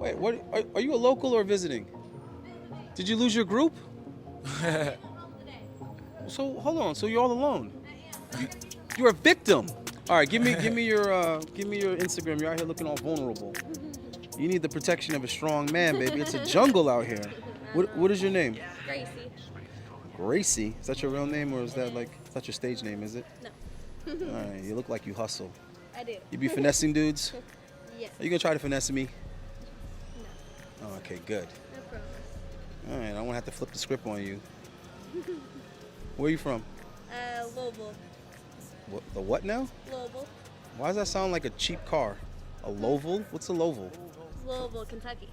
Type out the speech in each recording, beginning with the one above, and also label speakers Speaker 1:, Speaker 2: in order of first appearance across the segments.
Speaker 1: Wait, what? Are you a local or visiting? Did you lose your group? So hold on. So you're all alone. You're a victim. All right, give me your Instagram. You're out here looking all vulnerable. You need the protection of a strong man, baby. It's a jungle out here. What is your name?
Speaker 2: Gracie.
Speaker 1: Gracie. Is that your real name or is that your stage name? Is it?
Speaker 2: No.
Speaker 1: All right. You look like you hustle.
Speaker 2: I do.
Speaker 1: You be finessing dudes?
Speaker 2: Yes.
Speaker 1: Are you gonna try to finesse me?
Speaker 2: No.
Speaker 1: Oh, okay, good.
Speaker 2: No problem.
Speaker 1: All right, I won't have to flip the script on you. Where are you from?
Speaker 2: Louisville.
Speaker 1: The what now?
Speaker 2: Louisville.
Speaker 1: Why does that sound like a cheap car? A Louisville? What's a Louisville?
Speaker 2: Louisville, Kentucky.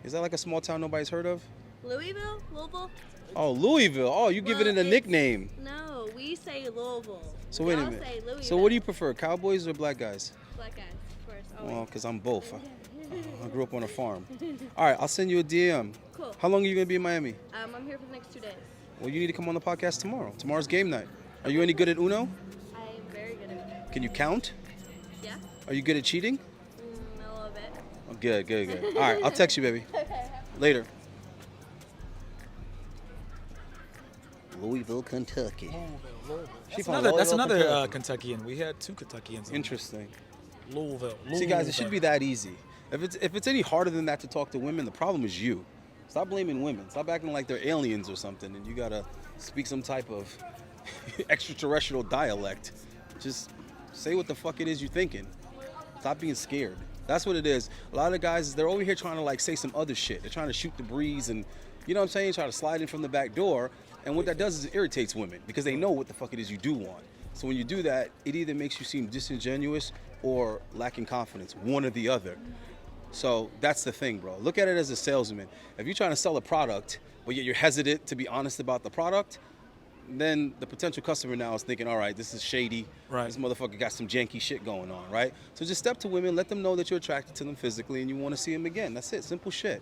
Speaker 1: Is that like a small town nobody's heard of?
Speaker 2: Louisville? Louisville?
Speaker 1: Oh, Louisville. Oh, you give it a
Speaker 2: Well, it's-
Speaker 1: nickname.
Speaker 2: No, we say Louisville.
Speaker 1: So wait a
Speaker 2: Y'all
Speaker 1: minute.
Speaker 2: say Louisville.
Speaker 1: So what do you prefer, cowboys or black guys?
Speaker 2: Black guys, of course.
Speaker 1: Well,
Speaker 2: Always.
Speaker 1: because I'm both. I grew up on a farm. All right, I'll send you a DM.
Speaker 2: Cool.
Speaker 1: How long are you going to be in Miami?
Speaker 2: I'm here for the next 2 days.
Speaker 1: Well, you need to come on the podcast tomorrow. Tomorrow's game night. Are you any good at Uno?
Speaker 2: I'm very good at it.
Speaker 1: Can you count?
Speaker 2: Yeah?
Speaker 1: Are you good at cheating?
Speaker 2: A little bit.
Speaker 1: Oh, good. All right, I'll text you, baby.
Speaker 2: Okay.
Speaker 1: Later. Louisville, Kentucky.
Speaker 3: That's another Kentuckian. We had 2 Kentuckians.
Speaker 1: Interesting.
Speaker 3: Louisville.
Speaker 1: See, guys, it should be that easy. If it's any harder than that to talk to women, the problem is you. Stop blaming women. Stop acting like they're aliens or something, and you gotta speak some type of extraterrestrial dialect. Just say what the fuck it is you're thinking. Stop being scared. That's what it is. A lot of guys, they're over here trying to like say some other shit. They're trying to shoot the breeze and, you know what I'm saying, try to slide in from the back door. And what that does is it irritates women because they know what the fuck it is you do want. So when you do that, it either makes you seem disingenuous or lacking confidence, one or the other. So that's the thing, bro. Look at it as a salesman. If you're trying to sell a product, but yet you're hesitant to be honest about the product, then the potential customer now is thinking, all right, this is shady.
Speaker 3: Right.
Speaker 1: This motherfucker got some janky shit going on, right? So just step to women, let them know that you're attracted to them physically and you want to see them again. That's it. Simple shit.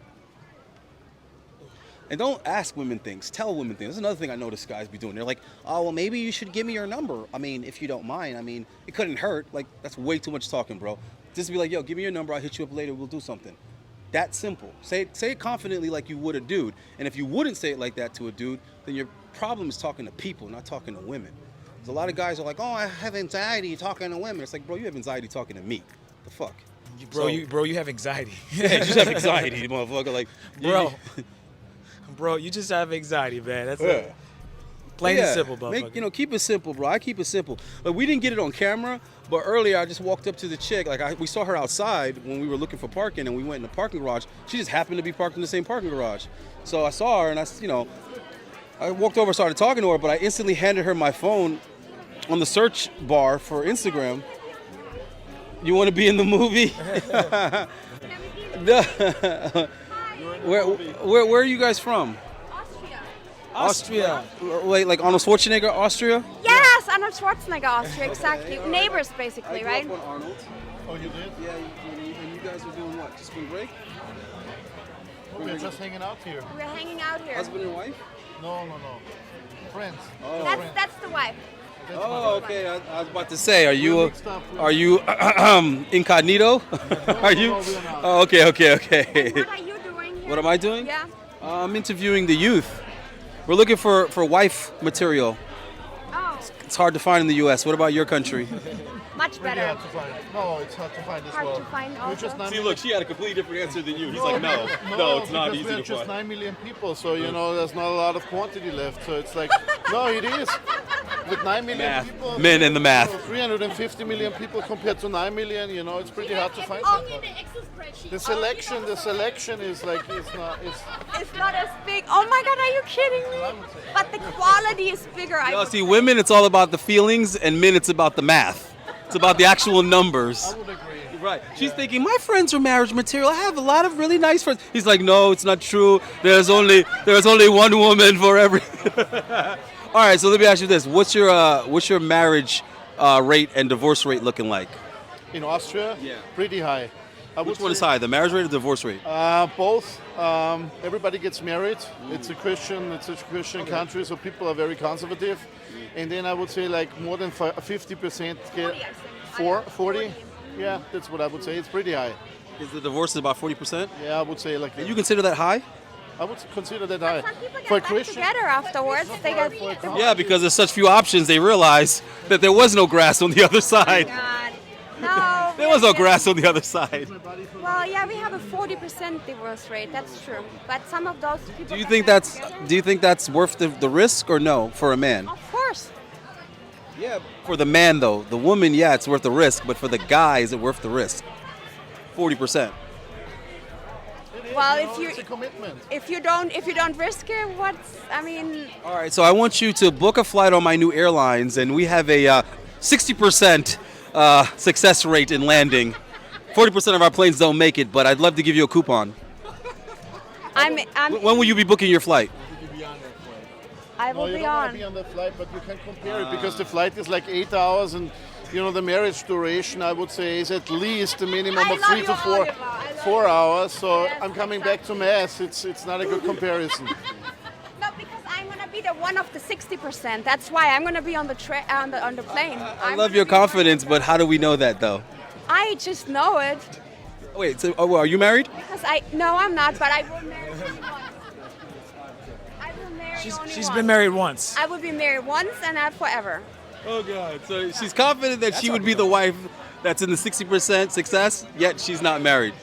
Speaker 1: And don't ask women things. Tell women things. That's another thing I notice guys be doing. They're like, oh, well, maybe you should give me your number. I mean, if you don't mind. I mean, it couldn't hurt. Like, that's way too much talking, bro. Just be like, yo, give me your number. I'll hit you up later. We'll do something. That simple. Say it confidently like you would a dude. And if you wouldn't say it like that to a dude, then your problem is talking to people, not talking to women. There's a lot of guys are like, oh, I have anxiety talking to women. It's like, bro, you have anxiety talking to me. The fuck?
Speaker 3: You have anxiety.
Speaker 1: Yeah, you just have anxiety, motherfucker. Like,
Speaker 3: Bro, you just have anxiety, man. That's
Speaker 1: Yeah.
Speaker 3: it. Plain and simple, motherfucker.
Speaker 1: Keep it simple, bro. I keep it simple. Like, we didn't get it on camera, but earlier I just walked up to the chick. We saw her outside when we were looking for parking, and we went in the parking garage. She just happened to be parked in the same parking garage. So I saw her, and I walked over, started talking to her, but I instantly handed her my phone on the search bar for Instagram. You want to be in the movie? Where are you guys from?
Speaker 2: Austria.
Speaker 3: Austria.
Speaker 1: Like Arnold Schwarzenegger, Austria?
Speaker 2: Yes, Arnold Schwarzenegger, Austria, exactly. Neighbors, basically, right?
Speaker 1: I grew up on Arnold.
Speaker 4: Oh, you did?
Speaker 1: Yeah, and you guys were doing what? Just spring break?
Speaker 4: Oh, we're just hanging out here.
Speaker 2: We're hanging out here.
Speaker 1: Husband and wife?
Speaker 4: No. Friends.
Speaker 1: Oh.
Speaker 2: That's the wife.
Speaker 1: Oh, okay. I was about to say, are you
Speaker 4: mixed up.
Speaker 1: incognito? Are you?
Speaker 4: No, we're not.
Speaker 1: Oh, okay.
Speaker 2: What are you doing here?
Speaker 1: What am I doing?
Speaker 2: Yeah.
Speaker 1: I'm interviewing the youth. We're looking for wife material.
Speaker 2: Oh,
Speaker 1: It's hard to find in the U.S. What about your country?
Speaker 2: much
Speaker 4: Really
Speaker 2: better.
Speaker 4: hard to find. No, it's hard to find as
Speaker 2: Hard
Speaker 4: well.
Speaker 2: to find
Speaker 4: We're
Speaker 2: also.
Speaker 4: just 9
Speaker 1: See,
Speaker 4: million.
Speaker 1: look, she had a completely different answer than you. He's
Speaker 4: No,
Speaker 1: like, no, it's not
Speaker 4: because
Speaker 1: easy
Speaker 4: we're
Speaker 1: to
Speaker 4: just
Speaker 1: find.
Speaker 4: 9 million people, so there's not a lot of quantity left. So it's like, no, it is. With 9 million
Speaker 1: Math.
Speaker 4: people,
Speaker 1: Men and the math.
Speaker 4: 350 million people compared to 9 million, it's pretty hard to find.
Speaker 2: Only
Speaker 4: sometimes.
Speaker 2: the Excel spreadsheet.
Speaker 4: The selection is like, it's not.
Speaker 2: It's not as big. Oh my God, are you kidding me? But the quality is bigger. I
Speaker 1: No,
Speaker 2: would
Speaker 1: see, women, it's all about the feelings, and men, it's about the math. It's about the actual numbers.
Speaker 4: I would agree.
Speaker 1: Right. She's thinking, my friends are marriage material. I have a lot of really nice friends. He's like, no, it's not true. There's only one woman for every. All right. So let me ask you this: what's your marriage rate and divorce rate looking like?
Speaker 4: In Austria,
Speaker 1: Yeah.
Speaker 4: pretty high. I would
Speaker 1: Which one is
Speaker 4: say,
Speaker 1: high, the marriage rate or the divorce rate?
Speaker 4: Both. Everybody gggets married. It's a Christian country, so people are very conservative. And then I would say like more than 50% get 40. Yeah, that's what I would say. It's pretty high.
Speaker 1: Is the divorce about 40%?
Speaker 4: Yeah, I would say like
Speaker 1: And
Speaker 4: that.
Speaker 1: you consider that high?
Speaker 4: I would consider that high.
Speaker 2: Some people get
Speaker 4: For
Speaker 2: back
Speaker 4: Christian,
Speaker 2: together afterwards. They get.
Speaker 1: Yeah, because there's such few options, they realize that there was no grass on the other side.
Speaker 2: God. No.
Speaker 1: There was no grass on the other side.
Speaker 2: Well, yeah, we have a 40% divorce rate. That's true. But some of those people.
Speaker 1: Do you
Speaker 2: get
Speaker 1: think
Speaker 2: back
Speaker 1: that's
Speaker 2: together.
Speaker 1: do you think that's worth the risk or no for a man?
Speaker 2: Of course.
Speaker 1: Yeah, for the man though. The woman, yeah, it's worth the risk, but for the guy, is it worth the risk? 40%.
Speaker 2: Well,
Speaker 4: it's a commitment.
Speaker 2: if you don't risk it, I mean,
Speaker 1: All right, so I want you to book a flight on my new airlines, and we have a 60% success rate in landing. 40% of our planes don't make it, but I'd love to give you a coupon.
Speaker 2: I'm
Speaker 1: When will you be booking your flight?
Speaker 2: I
Speaker 4: No,
Speaker 2: will
Speaker 4: you
Speaker 2: be
Speaker 4: don't want
Speaker 2: on.
Speaker 4: to be on that flight, but you can compare it because the flight is like 8 hours, and the marriage duration I would say is at least a minimum
Speaker 2: I
Speaker 4: of
Speaker 2: love
Speaker 4: 3
Speaker 2: you,
Speaker 4: to 4
Speaker 2: Oliver. I love
Speaker 4: 4
Speaker 2: you.
Speaker 4: hours. So
Speaker 2: Yes,
Speaker 4: I'm coming back to mass. It's not a good comparison.
Speaker 2: No, because I'm gonna be the one of the 60%. That's why I'm gonna be on the on the plane.
Speaker 1: I love your confidence, but how do we know that though?
Speaker 2: I just know it
Speaker 1: Wait, so are you married?
Speaker 2: because no, I'm not, but I will marry only once. I will marry only
Speaker 3: She's
Speaker 2: once.
Speaker 3: been married once.
Speaker 2: I will be married once and not forever.
Speaker 1: Oh God! So she's confident that she would be the wife that's in the 60% success, yet she's not married.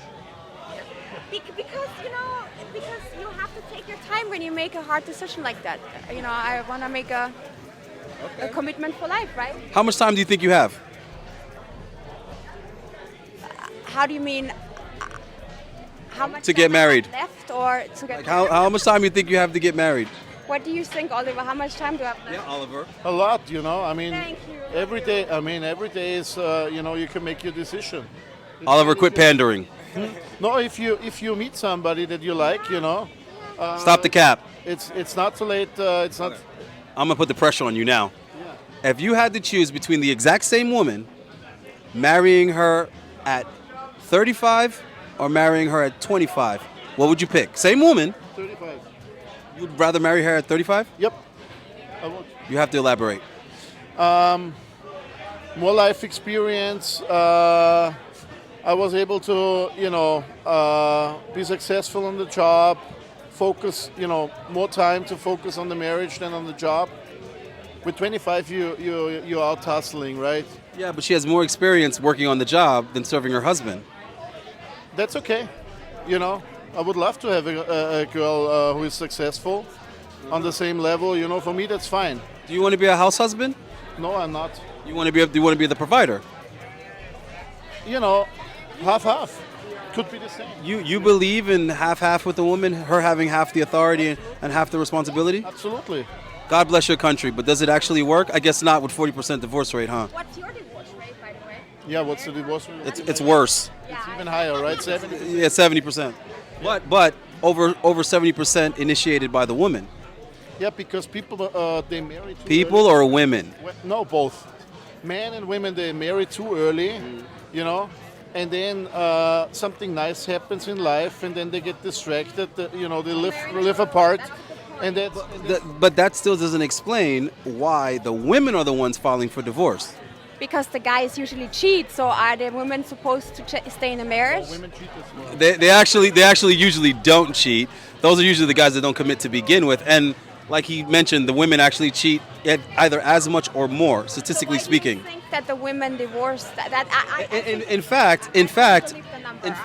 Speaker 2: Because because you have to take your time when you make a hard decision like that. I want to make a commitment for life, right?
Speaker 1: How much time do you think you have?
Speaker 2: How do you mean? How much
Speaker 1: To get
Speaker 2: time I have
Speaker 1: married.
Speaker 2: left, or to get
Speaker 1: Like
Speaker 2: married?
Speaker 1: how much time do you think you have to get married?
Speaker 2: What do you think, Oliver? How much time do I have left?
Speaker 1: Oliver.
Speaker 4: A lot, I mean,
Speaker 2: Thank you.
Speaker 4: every day. I mean, every day is you can make your decision.
Speaker 1: Oliver, quit pandering.
Speaker 4: No, if you meet somebody that you like,
Speaker 1: Stop the cap.
Speaker 4: it's not too late. It's not.
Speaker 1: I'm gonna put the pressure on you now. If you had to choose between the exact same woman, marrying her at 35 or marrying her at 25, what would you pick? Same woman.
Speaker 4: 35.
Speaker 1: You'd rather marry her at 35?
Speaker 4: Yep. I would.
Speaker 1: You have to elaborate.
Speaker 4: More life experience. I was able to, be successful on the job. Focus, more time to focus on the marriage than on the job. With 25, you're out hustling, right?
Speaker 1: Yeah, but she has more experience working on the job than serving her husband.
Speaker 4: That's okay. I would love to have a girl who is successful on the same level. For me, that's fine.
Speaker 1: Do you want to be a house husband?
Speaker 4: No, I'm not.
Speaker 1: You want to be the provider?
Speaker 4: Half-half. Could be the same.
Speaker 1: You believe in half with the woman, her having half the authority and half the responsibility?
Speaker 4: Absolutely.
Speaker 1: God bless your country, but does it actually work? I guess not with 40% divorce rate, huh?
Speaker 2: What's your divorce rate, by the way?
Speaker 4: Yeah, what's the divorce rate?
Speaker 1: It's worse.
Speaker 2: Yeah,
Speaker 4: Even higher, right? 70.
Speaker 1: Yeah, 70%. But over 70% initiated by the woman.
Speaker 4: Yeah, because people they marry too
Speaker 1: People
Speaker 4: early.
Speaker 1: or women?
Speaker 4: No, both. Men and women, they marry too early, and then something nice happens in life, and then they get distracted. They live apart, and that's
Speaker 1: But that still doesn't explain why the women are the ones filing for divorce.
Speaker 2: because the guys usually cheat. So are the women supposed to stay in a marriage?
Speaker 4: women cheat as well.
Speaker 1: They actually usually don't cheat. Those are usually the guys that don't commit to begin with. And like he mentioned, the women actually cheat at either as much or more, statistically
Speaker 2: So why do
Speaker 1: speaking.
Speaker 2: you think that the women divorce?
Speaker 1: In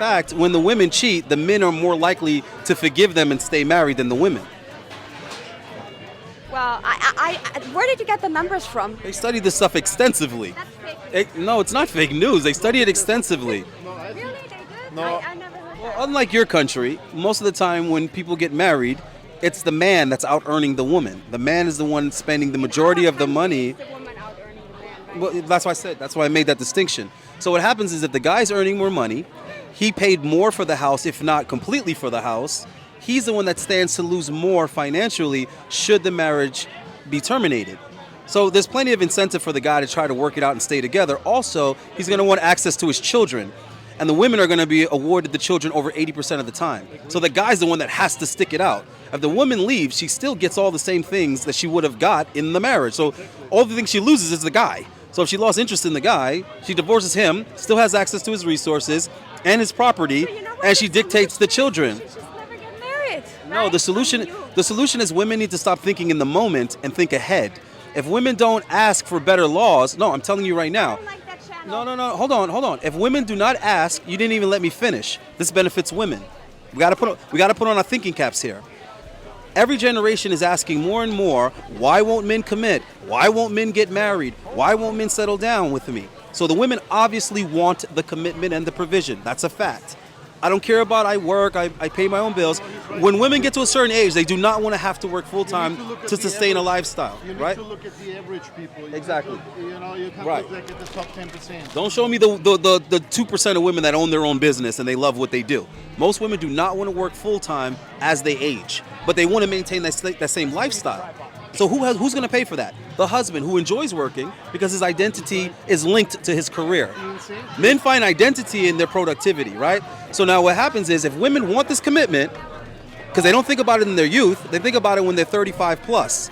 Speaker 1: fact, when the women cheat, the men are more likely to forgive them and stay married than the women.
Speaker 2: Well, where did you get the numbers from?
Speaker 1: They study this stuff extensively.
Speaker 2: That's fake.
Speaker 1: No, it's not fake news. They study it extensively.
Speaker 2: Really? They did?
Speaker 4: No.
Speaker 2: I never heard that.
Speaker 1: Unlike your country, most of the time when people get married, it's the man that's out earning the woman. The man is the one spending the majority of the money.
Speaker 2: The woman out earning the man, right?
Speaker 1: Well, that's why I said. That's why I made that distinction. So what happens is if the guy's earning more money, he paid more for the house, if not completely for the house. He's the one that stands to lose more financially should the marriage be terminated. So there's plenty of incentive for the guy to try to work it out and stay together. Also, he's going to want access to his children. And the women are going to be awarded the children over 80% of the time. So the guy's the one that has to stick it out. If the woman leaves, she still gets all the same things that she would have got in the marriage. So all the things she loses is the guy. So if she lost interest in the guy, she divorces him, still has access to his resources and his property,
Speaker 2: So you know what?
Speaker 1: and she dictates the children.
Speaker 2: She should just never get married.
Speaker 1: No,
Speaker 2: right?
Speaker 1: the solution is women need to stop thinking in the moment and think ahead. If women don't ask for better laws, no, I'm telling you right
Speaker 2: I
Speaker 1: now.
Speaker 2: don't like that channel.
Speaker 1: No, hold on. If women do not ask, you didn't even let me finish. This benefits women. We got to put on our thinking caps here. Every generation is asking more and more, why won't men commit? Why won't men get married? Why won't men settle down with me? So the women obviously want the commitment and the provision. That's a fact. I don't care about I work, I pay my own bills. When women get to a certain age, they do not want to have to work full time to sustain a lifestyle,
Speaker 4: You need
Speaker 1: right?
Speaker 4: to look at the average people. You
Speaker 1: Exactly.
Speaker 4: you can't
Speaker 1: Right.
Speaker 4: look like at the top 10%.
Speaker 1: Don't show me the 2% of women that own their own business and they love what they do. Most women do not want to work full time as they age, but they want to maintain that same lifestyle. So who's going to pay for that? The husband, who enjoys working because his identity is linked to his career. Men find identity in their productivity, right? So now what happens is if women want this commitment, because they don't think about it in their youth, they think about it when they're 35 plus.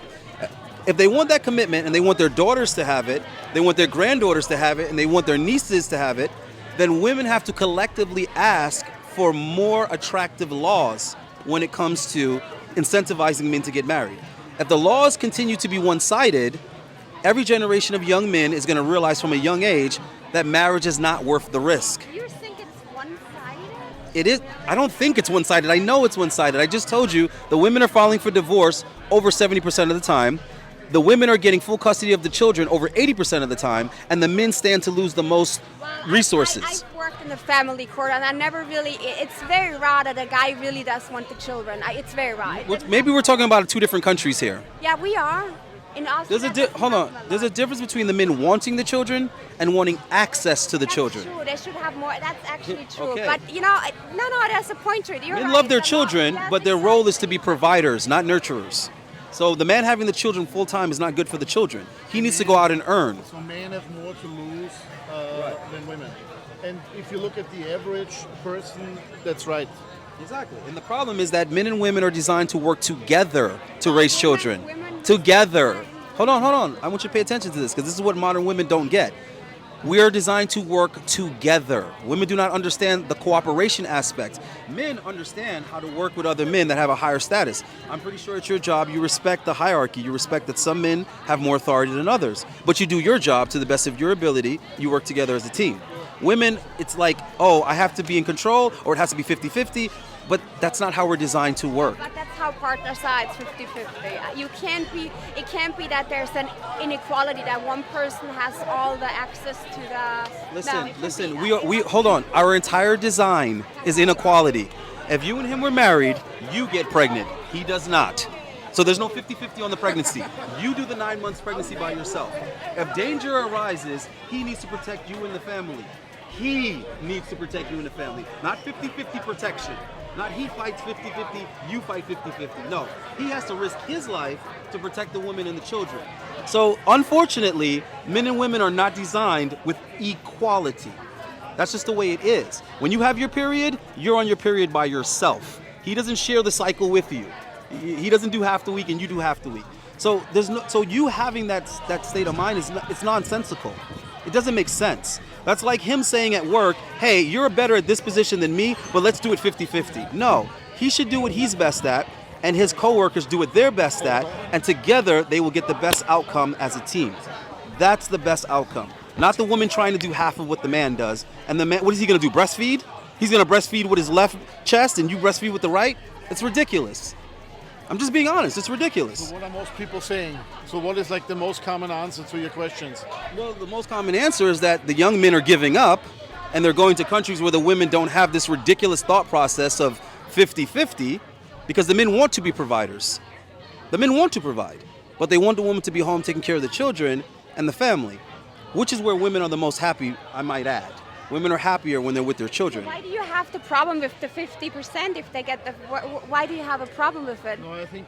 Speaker 1: If they want that commitment and they want their daughters to have it, they want their granddaughters to have it, and they want their nieces to have it, then women have to collectively ask for more attractive laws when it comes to incentivizing men to get married. If the laws continue to be one-sided, every generation of young men is going to realize from a young age that marriage is not worth the risk.
Speaker 2: You think it's one-sided?
Speaker 1: It is. I don't think it's one-sided. I know it's one-sided. I just told you the women are filing for divorce over 70% of the time. The women are getting full custody of the children over 80% of the time, and the men stand to lose the most resources.
Speaker 2: I've worked in the family court, and I never really. It's very rare that a guy really does want the children. It's very rare.
Speaker 1: Maybe we're talking about two different countries here.
Speaker 2: Yeah, we are. In Austria.
Speaker 1: Hold on. There's a difference between the men wanting the children and wanting access to the children.
Speaker 2: True. They should have more. That's actually true.
Speaker 1: Okay.
Speaker 2: But no, that's a pointer. You're
Speaker 1: Men
Speaker 2: right.
Speaker 1: love their
Speaker 2: The law-
Speaker 1: children,
Speaker 2: yes,
Speaker 1: but their role is
Speaker 2: exactly.
Speaker 1: to be providers, not nurturers. So the man having the children full time is not good for the children. He needs to go out and earn.
Speaker 4: So men have more to lose than women. And if you look at the average person, that's right.
Speaker 1: Exactly. And the problem is that men and women are designed to work together to raise children.
Speaker 2: women-
Speaker 1: Together. Hold on. I want you to pay attention to this because this is what modern women don't get. We are designed to work together. Women do not understand the cooperation aspect. Men understand how to work with other men that have a higher status. I'm pretty sure at your job you respect the hierarchy. You respect that some men have more authority than others. But you do your job to the best of your ability. You work together as a team. Women, it's like, oh, I have to be in control or it has to be 50-50. But that's not how we're designed to work.
Speaker 2: But that's how partners are. It's 50-50. It can't be that there's an inequality that one person has all the access to the.
Speaker 1: Listen. We hold on. Our entire design is inequality. If you and him were married, you get pregnant. He does not. So there's no 50-50 on the pregnancy. You do the 9 months pregnancy by yourself. If danger arises, he needs to protect you and the family. He needs to protect you and the family. Not 50-50 protection. Not he fights 50-50, you fight 50-50. No, he has to risk his life to protect the women and the children. So unfortunately, men and women are not designed with equality. That's just the way it is. When you have your period, you're on your period by yourself. He doesn't share the cycle with you. He doesn't do half the week and you do half the week. So you having that state of mind it's nonsensical. It doesn't make sense. That's like him saying at work, hey, you're better at this position than me, but let's do it 50-50. No, he should do what he's best at, and his coworkers do what they're best at, and together they will get the best outcome as a team. That's the best outcome. Not the woman trying to do half of what the man does. And the man, what is he going to do, breastfeed? He's going to breastfeed with his left chest and you breastfeed with the right? It's ridiculous. I'm just being honest. It's ridiculous.
Speaker 4: So what are most people saying? So what is like the most common answer to your questions?
Speaker 1: Well, the most common answer is that the young men are giving up and they're going to countries where the women don't have this ridiculous thought process of 50-50 because the men want to be providers. The men want to provide, but they want the woman to be home taking care of the children and the family, which is where women are the most happy, I might add. Women are happier when they're with their children.
Speaker 2: Why do you have the problem with the 50% if they get the? Why do you have a problem with it?
Speaker 4: No, I think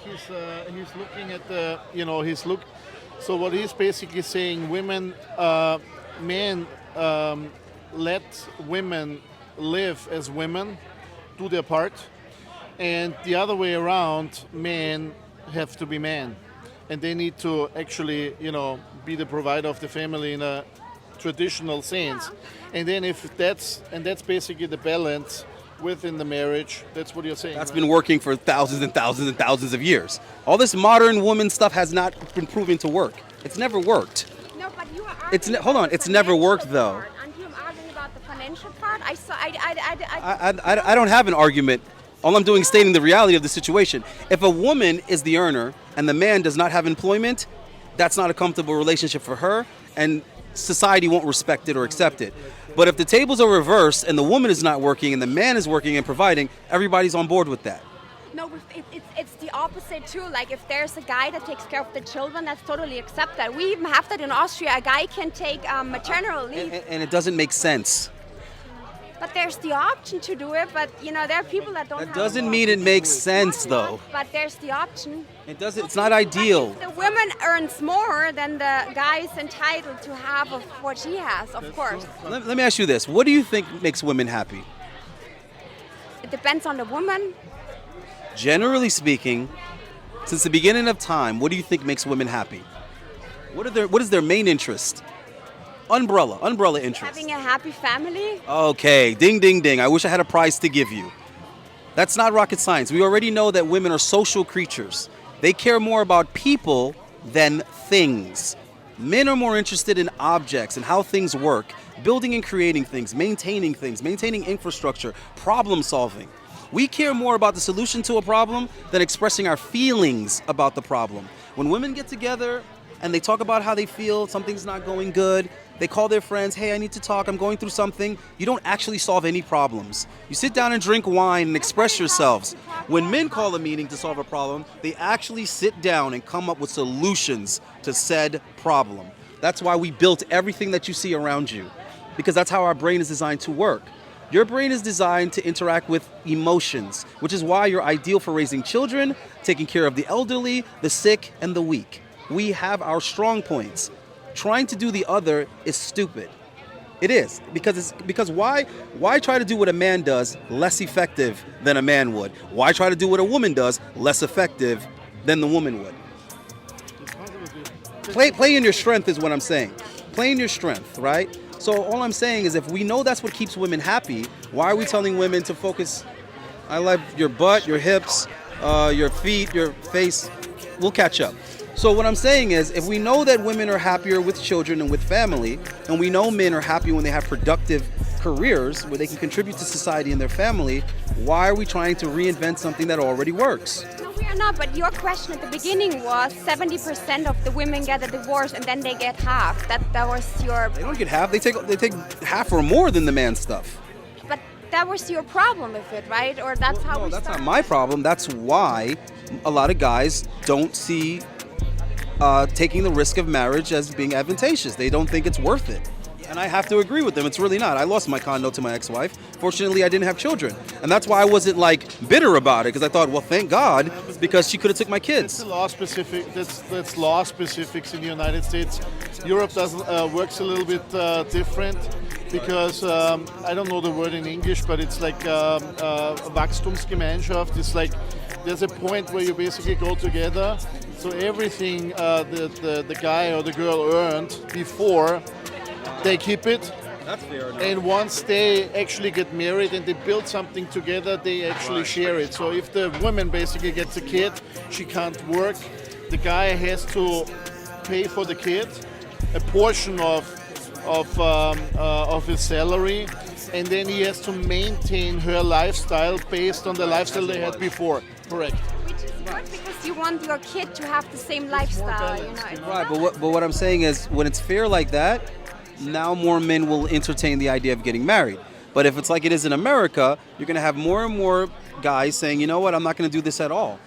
Speaker 4: he's looking at the So what he's basically saying, men let women live as women, do their part, and the other way around, men have to be men. and they need to actually, be the provider of the family in a traditional sense. And then that's basically the balance within the marriage. That's what you're saying.
Speaker 1: That's
Speaker 4: right?
Speaker 1: been working for thousands and thousands and thousands of years. All this modern woman stuff has not been proven to work. It's never worked.
Speaker 2: No, but you are
Speaker 1: Hold on, it's never worked though.
Speaker 2: Aren't you arguing about the financial part?
Speaker 1: I don't have an argument. All I'm doing is stating the reality of the situation. If a woman is the earner and the man does not have employment, that's not a comfortable relationship for her, and society won't respect it or accept it. But if the tables are reversed and the woman is not working and the man is working and providing, everybody's on board with that.
Speaker 2: No, it's the opposite too. Like if there's a guy that takes care of the children, that's totally accepted. We even have that in Austria. A guy can take maternal leave.
Speaker 1: And it doesn't make sense.
Speaker 2: But there's the option to do it. But there are people that don't.
Speaker 1: That
Speaker 2: have
Speaker 1: doesn't mean it makes sense though.
Speaker 2: But there's the option.
Speaker 1: It doesn't. It's not ideal.
Speaker 2: The woman earns more than the guy is entitled to half of what she has, of course.
Speaker 1: Let me ask you this. What do you think makes women happy?
Speaker 2: It depends on the woman.
Speaker 1: Generally speaking, since the beginning of time, what do you think makes women happy? What is their main interest? Umbrella interest.
Speaker 2: Having a happy family.
Speaker 1: Okay, ding, ding, ding. I wish I had a prize to give you. That's not rocket science. We already know that women are social creatures. They care more about people than things. Men are more interested in objects and how things work, building and creating things, maintaining infrastructure, problem solving. We care more about the solution to a problem than expressing our feelings about the problem. When women get together and they talk about how they feel, something's not going good, they call their friends, hey, I need to talk, I'm going through something. You don't actually solve any problems. You sit down and drink wine and express yourselves. When men call a meeting to solve a problem, they actually sit down and come up with solutions to said problem. That's why we built everything that you see around you, because that's how our brain is designed to work. Your brain is designed to interact with emotions, which is why you're ideal for raising children, taking care of the elderly, the sick, and the weak. We have our strong points. Trying to do the other is stupid. It is, because why try to do what a man does less effective than a man would? Why try to do what a woman does less effective than the woman would? Play in your strength is what I'm saying. Play in your strength, right? So all I'm saying is if we know that's what keeps women happy, why are we telling women to focus? I like your butt, your hips, your feet, your face. We'll catch up. So what I'm saying is if we know that women are happier with children and with family, and we know men are happy when they have productive careers where they can contribute to society and their family, why are we trying to reinvent something that already works?
Speaker 2: No, we are not. But your question at the beginning was 70% of the women get a divorce and then they get half. That was your.
Speaker 1: They don't get half. They take half or more than the man's stuff.
Speaker 2: But that was your problem with it, right? Or that's how we
Speaker 1: That's
Speaker 2: started.
Speaker 1: not my problem. That's why a lot of guys don't see taking the risk of marriage as being advantageous. They don't think it's worth it. And I have to agree with them. It's really not. I lost my condo to my ex-wife. Fortunately, I didn't have children. And that's why I wasn't bitter about it, because I thought, well, thank God, because she could have took my kids.
Speaker 4: That's law specific. That's law specifics in the United States. Europe doesn't works a little bit different because I don't know the word in English, but it's like Wachstumsgemeinschaft. It's like there's a point where you basically go together. So everything the guy or the girl earned before, they keep it.
Speaker 1: That's fair enough.
Speaker 4: And once they actually get married and they build something together, they actually share it. So if the woman basically gets a kid, she can't work. The guy has to pay for the kid a portion of his salary, and then he has to maintain her lifestyle based on the lifestyle they had before. Correct.
Speaker 2: Which is good because you want your kid to have the same lifestyle, you know. It's
Speaker 1: Right,
Speaker 2: not-
Speaker 1: but what I'm saying is when it's fair like that, now more men will entertain the idea of getting married. But if it's like it is in America, you're going to have more and more guys saying, you know what, I'm not going to do this at all.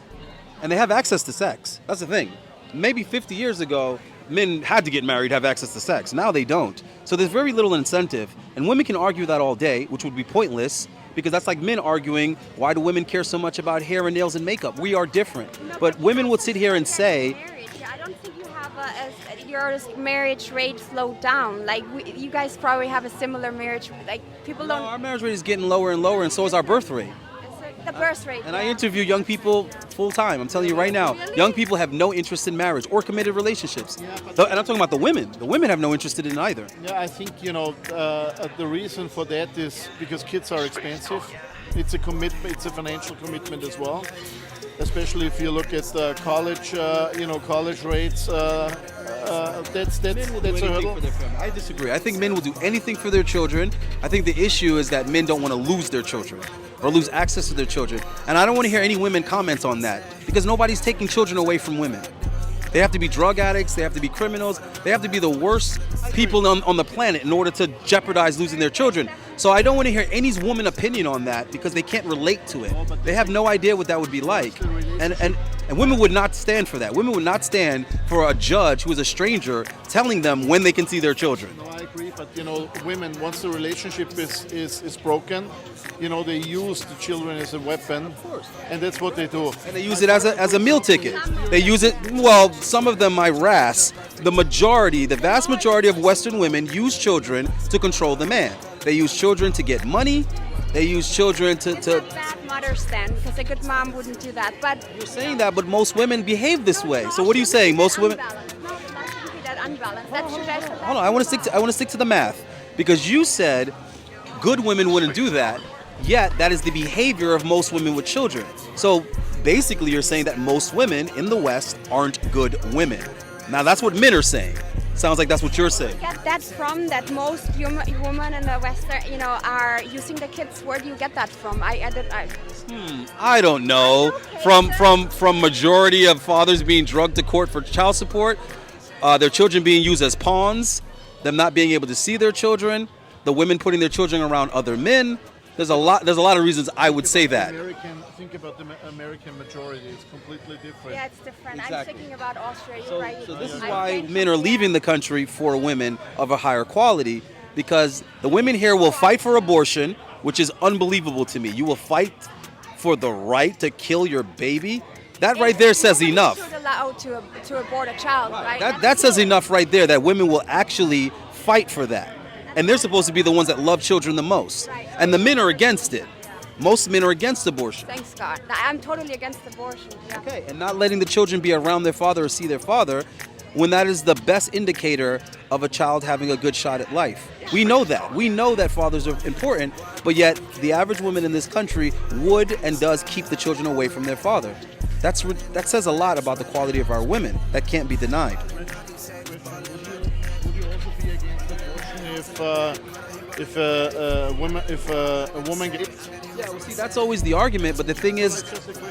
Speaker 1: And they have access to sex. That's the thing. Maybe 50 years ago, men had to get married, have access to sex. Now they don't. So there's very little incentive. And women can argue that all day, which would be pointless, because that's like men arguing, why do women care so much about hair and nails and makeup? We are different.
Speaker 2: No,
Speaker 1: But women would sit here and say,
Speaker 2: marriage. I don't think you have your marriage rate slowed down. Like you guys probably have a similar marriage. Like people
Speaker 1: no,
Speaker 2: don't.
Speaker 1: our marriage rate is getting lower and lower, and so is our birth rate.
Speaker 2: the birth rate.
Speaker 1: And I
Speaker 2: yeah.
Speaker 1: interview young people full time. I'm telling you right now,
Speaker 2: Really?
Speaker 1: young people have no interest in marriage or committed relationships. And I'm talking about the women. The women have no interest in either.
Speaker 4: Yeah, I think the reason for that is because kids are expensive. It's a commitment. It's a financial commitment as well, especially if you look at college. College rates. That's a hurdle.
Speaker 1: I disagree. I think men will do anything for their children. I think the issue is that men don't want to lose their children or lose access to their children. And I don't want to hear any women comment on that because nobody's taking children away from women. They have to be drug addicts. They have to be criminals. They have to be the worst people on the planet in order to jeopardize losing their children. So I don't want to hear any woman opinion on that because they can't relate to it. They have no idea what that would be like. And women would not stand for that. Women would not stand for a judge who is a stranger telling them when they can see their children.
Speaker 4: No, I agree, but women, once the relationship is broken, they use the children as a weapon. Of course. And that's what they do.
Speaker 1: And they use it as a meal ticket. They use it, well, some of them might ras. The vast majority of Western women use children to control the man. They use children to get money. They use children to
Speaker 2: It's not bad mothers then, because a good mom wouldn't do that. But
Speaker 1: You're saying that, but most women behave this way. So what are you saying? Most women.
Speaker 2: No, that shouldn't be that unbalanced. That should
Speaker 1: Hold on. I want to stick to the math because you said good women wouldn't do that. Yet that is the behavior of most women with children. So basically, you're saying that most women in the West aren't good women. Now that's what men are saying. Sounds like that's what you're saying.
Speaker 2: get that from that most women in the Western, are using the kids. Where do you get that from?
Speaker 1: I don't know. From majority of fathers being drugged to court for child support, their children being used as pawns, them not being able to see their children, the women putting their children around other men. There's a lot of reasons I would say that.
Speaker 4: Think about the American majority. It's completely different.
Speaker 2: Yeah, it's different.
Speaker 1: Exactly.
Speaker 2: I'm thinking about Austria. You're right.
Speaker 1: So this is why men are leaving the country for women of a higher quality, because the women here will fight for abortion, which is unbelievable to me. You will fight for the right to kill your baby? That right there says enough.
Speaker 2: Should allow to abort a child, right?
Speaker 1: That says enough right there, that women will actually fight for that. And they're supposed to be the ones that love children the most. And the men are against it. Most men are against abortion.
Speaker 2: Thanks, God. I'm totally against abortion. Yeah.
Speaker 1: Okay, and not letting the children be around their father or see their father when that is the best indicator of a child having a good shot at life. We know that. We know that fathers are important, but yet the average woman in this country would and does keep the children away from their father. That says a lot about the quality of our women. That can't be denied.
Speaker 4: Would you also be against abortion if a woman gets?
Speaker 1: Yeah, well, see, that's always the argument, but the thing is,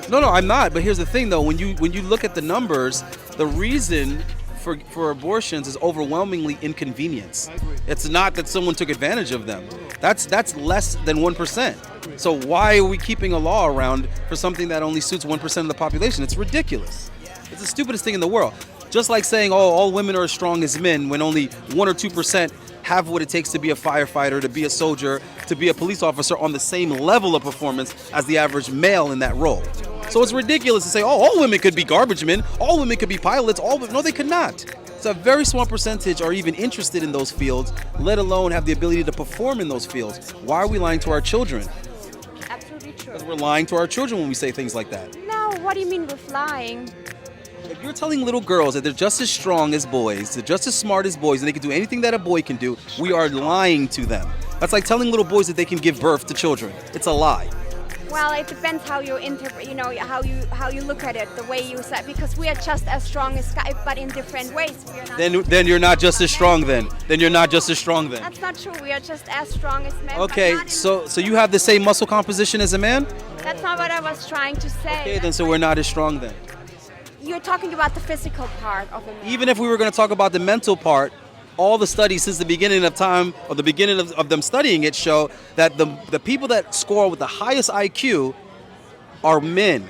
Speaker 1: no, I'm not. But here's the thing, though: when you look at the numbers, the reason for abortions is overwhelmingly inconvenience. It's not that someone took advantage of them. That's less than 1%. So why are we keeping a law around for something that only suits 1% of the population? It's ridiculous. It's the stupidest thing in the world. Just like saying, all women are as strong as men when only 1 or 2% have what it takes to be a firefighter, to be a soldier, to be a police officer on the same level of performance as the average male in that role. So it's ridiculous to say, all women could be garbage men, all women could be pilots, no, they could not. It's a very small percentage are even interested in those fields, let alone have the ability to perform in those fields. Why are we lying to our children?
Speaker 2: Absolutely true.
Speaker 1: Because we're lying to our children when we say things like that.
Speaker 2: No, what do you mean with lying?
Speaker 1: If you're telling little girls that they're just as strong as boys, they're just as smart as boys, and they can do anything that a boy can do, we are lying to them. That's like telling little boys that they can give birth to children. It's a lie.
Speaker 2: Well, it depends how you interpret, how you look at it, the way you say, because we are just as strong as guys, but in different ways. We are not
Speaker 1: Then you're not just as strong then. Then you're not just as strong then.
Speaker 2: That's not true. We are just as strong as men.
Speaker 1: Okay,
Speaker 2: but not
Speaker 1: so you have the same muscle composition as a man?
Speaker 2: That's not what I was trying to say.
Speaker 1: Okay, then so we're not as strong then.
Speaker 2: You're talking about the physical part of a man.
Speaker 1: Even if we were going to talk about the mental part, all the studies since the beginning of time, or the beginning of them studying it, show that the people that score with the highest IQ are men.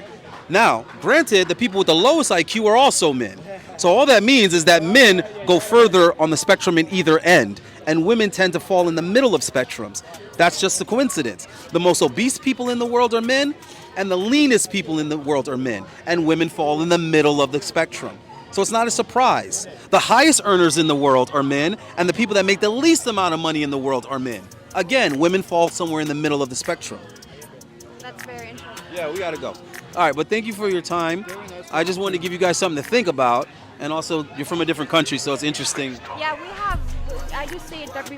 Speaker 1: Now, granted, the people with the lowest IQ are also men. So all that means is that men go further on the spectrum in either end, and women tend to fall in the middle of spectrums. That's just a coincidence. The most obese people in the world are men, and the leanest people in the world are men, and women fall in the middle of the spectrum. So it's not a surprise. The highest earners in the world are men, and the people that make the least amount of money in the world are men. Again, women fall somewhere in the middle of the spectrum.
Speaker 2: That's very interesting.
Speaker 1: Yeah, we gotta go. All right, but thank you for your time.
Speaker 4: Very nice.
Speaker 1: I just wanted to give you guys something to think about, and also you're from a different country, so it's interesting.
Speaker 2: Yeah, we have. I do see that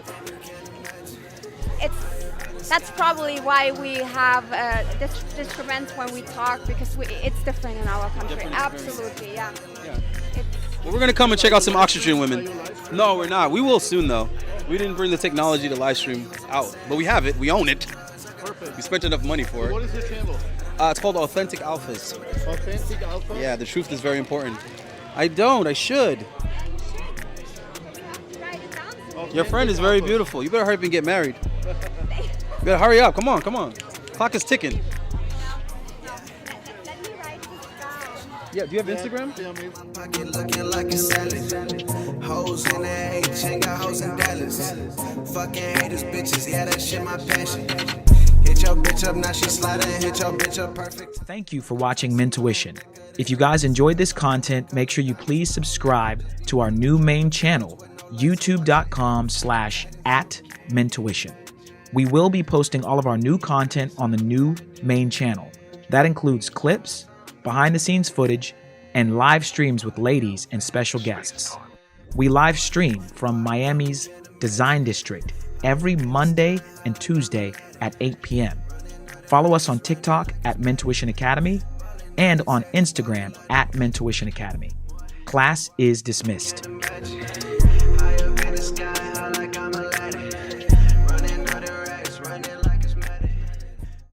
Speaker 2: that's probably why we have disagreements when we talk, because it's different in our country.
Speaker 1: Different
Speaker 2: Absolutely, yeah.
Speaker 1: Yeah.
Speaker 2: It's,
Speaker 1: Well, we're gonna come and check out some Austrian women. No, we're not. We will soon, though. We didn't bring the technology to live stream out, but we have it. We own it.
Speaker 4: Perfect.
Speaker 1: We spent enough money for
Speaker 4: What
Speaker 1: it.
Speaker 4: is your channel?
Speaker 1: It's called Authentic Alphas.
Speaker 4: Authentic Alpha?
Speaker 1: Yeah, the truth is very important. I don't. I should. Your friend is very beautiful. You better hurry up and get married. You better hurry up. Come on, come on. Clock is ticking.
Speaker 2: let me write this down.
Speaker 1: Yeah. Do you have Instagram?
Speaker 4: Yeah, man.
Speaker 5: Pocket looking like a salad. Hoes in the H, ain't got hoes in Dallas. Fucking haters, bitches, yeah, that shit my passion. Hit your bitch up, now she sliding, hit your bitch up perfect.
Speaker 3: Thank you for watching Mentuition. If you guys enjoyed this content, make sure you please subscribe to our new main channel, youtube.com/@Mentuition. We will be posting all of our new content on the new main channel. That includes clips, behind the scenes footage, and live streams with ladies and special guests. We live stream from Miami's Design District every Monday and Tuesday at 8 p.m. Follow us on TikTok at Mentuition Academy and on Instagram at Mentuition Academy. Class is dismissed.